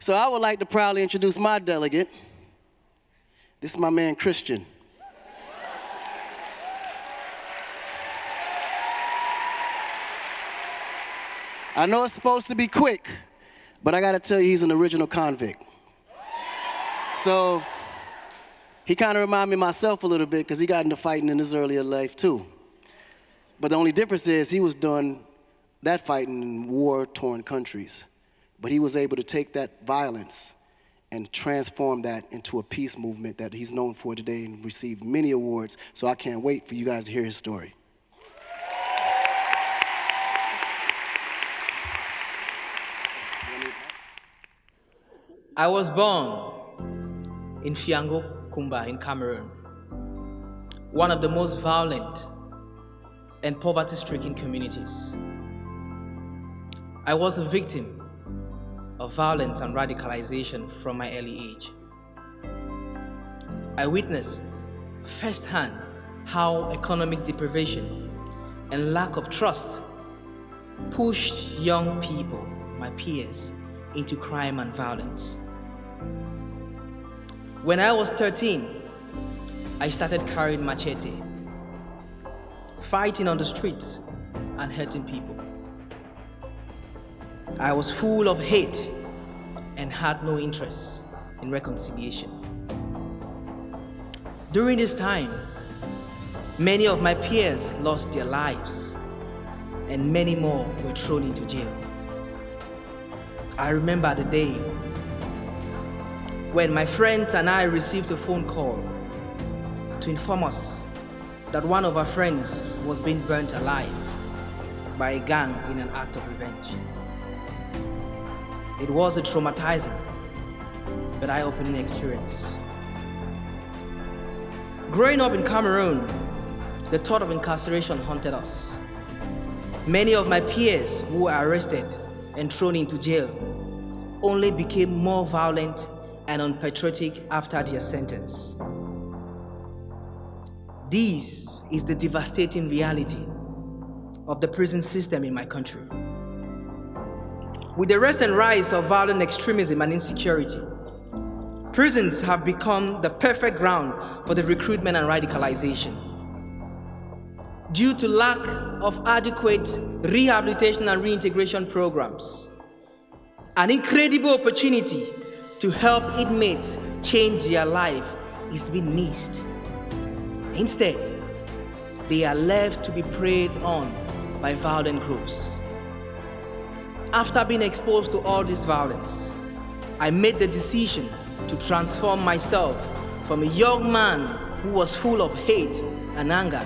So I would like to proudly introduce my delegate. This is my man, Christian. I know it's supposed to be quick, but I gotta tell you, he's an original convict. So he kind of reminded me of myself a little bit because he got into fighting in his earlier life too. But the only difference is he was doing that fighting in war-torn countries. But he was able to take that violence and transform that into a peace movement that he's known for today and received many awards. So I can't wait for you guys to hear his story. I was born in Fiango Kumba in Cameroon, one of the most violent and poverty-stricken communities. I was a victim of violence and radicalization from my early age. I witnessed firsthand how economic deprivation and lack of trust pushed young people, my peers, into crime and violence. When I was 13, I started carrying machete, fighting on the streets and hurting people. I was full of hate and had no interest in reconciliation. During this time, many of my peers lost their lives and many more were thrown into jail. I remember the day when my friends and I received a phone call to inform us that one of our friends was being burnt alive by a gang in an act of revenge. It was a traumatizing but eye-opening experience. Growing up in Cameroon, the thought of incarceration haunted us. Many of my peers who were arrested and thrown into jail only became more violent and unpatriotic after their sentence. This is the devastating reality of the prison system in my country. With the recent rise of violent extremism and insecurity, prisons have become the perfect ground for the recruitment and radicalization. Due to lack of adequate rehabilitation and reintegration programs, an incredible opportunity to help inmates change their life is being missed. Instead, they are left to be preyed on by violent groups. After being exposed to all this violence, I made the decision to transform myself from a young man who was full of hate and anger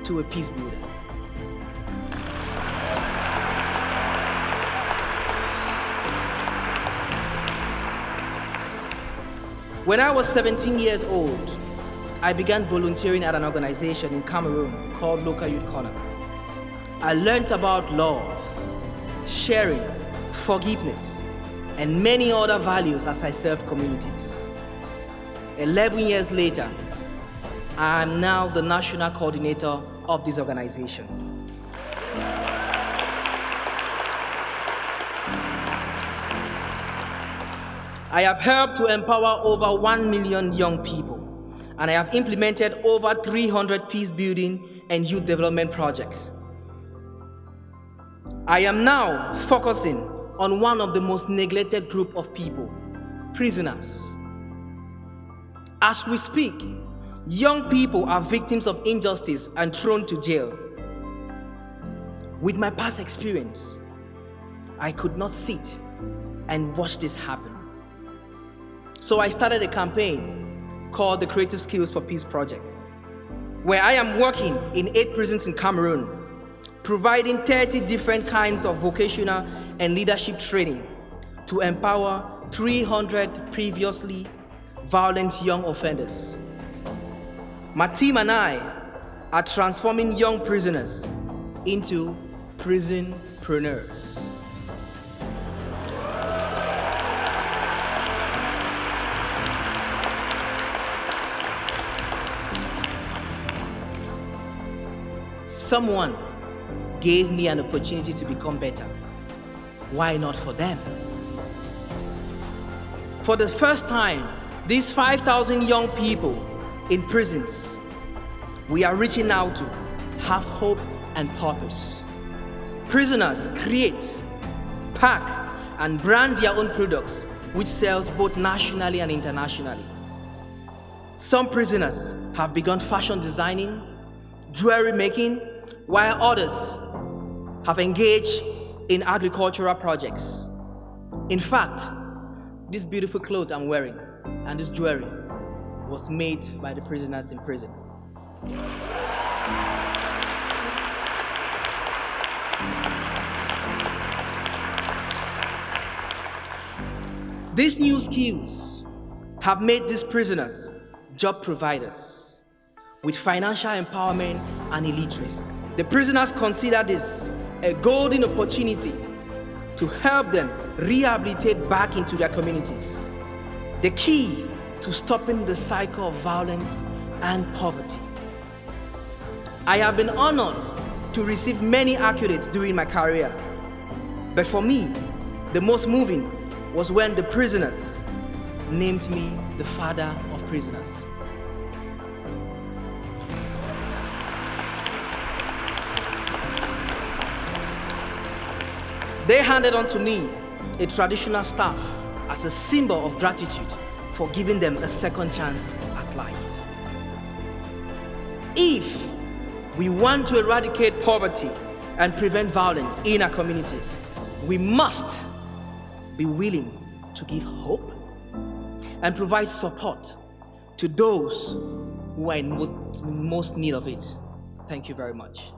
to a peace builder. When I was 17 years old, I began volunteering at an organization in Cameroon called Local Youth Corner. I learned about love, sharing, forgiveness, and many other values as I served communities. 11 years later, I am now the national coordinator of this organization. I have helped to empower over 1 million young people, and I have implemented over 300 peace building and youth development projects. I am now focusing on one of the most neglected group of people, prisoners. As we speak, young people are victims of injustice and thrown to jail. With my past experience, I could not sit and watch this happen. So I started a campaign called the Creative Skills for Peace Project, where I am working in 8 prisons in Cameroon, providing 30 different kinds of vocational and leadership training to empower 300 previously violent young offenders. My team and I are transforming young prisoners into prisonpreneurs. Someone gave me an opportunity to become better. Why not for them? For the first time, these 5,000 young people in prisons, we are reaching out to have hope and purpose. Prisoners create, pack, and brand their own products, which sells both nationally and internationally. Some prisoners have begun fashion designing, jewelry making, while others have engaged in agricultural projects. In fact, this beautiful clothes I'm wearing and this jewelry was made by the prisoners in prison. These new skills have made these prisoners job providers with financial empowerment and illiteracy. The prisoners consider this a golden opportunity to help them rehabilitate back into their communities. The key to stopping the cycle of violence and poverty. I have been honored to receive many accolades during my career, but for me, the most moving was when the prisoners named me the father of prisoners. They handed on to me a traditional staff as a symbol of gratitude for giving them a second chance at life. If we want to eradicate poverty and prevent violence in our communities, we must be willing to give hope and provide support to those who are in most need of it. Thank you very much.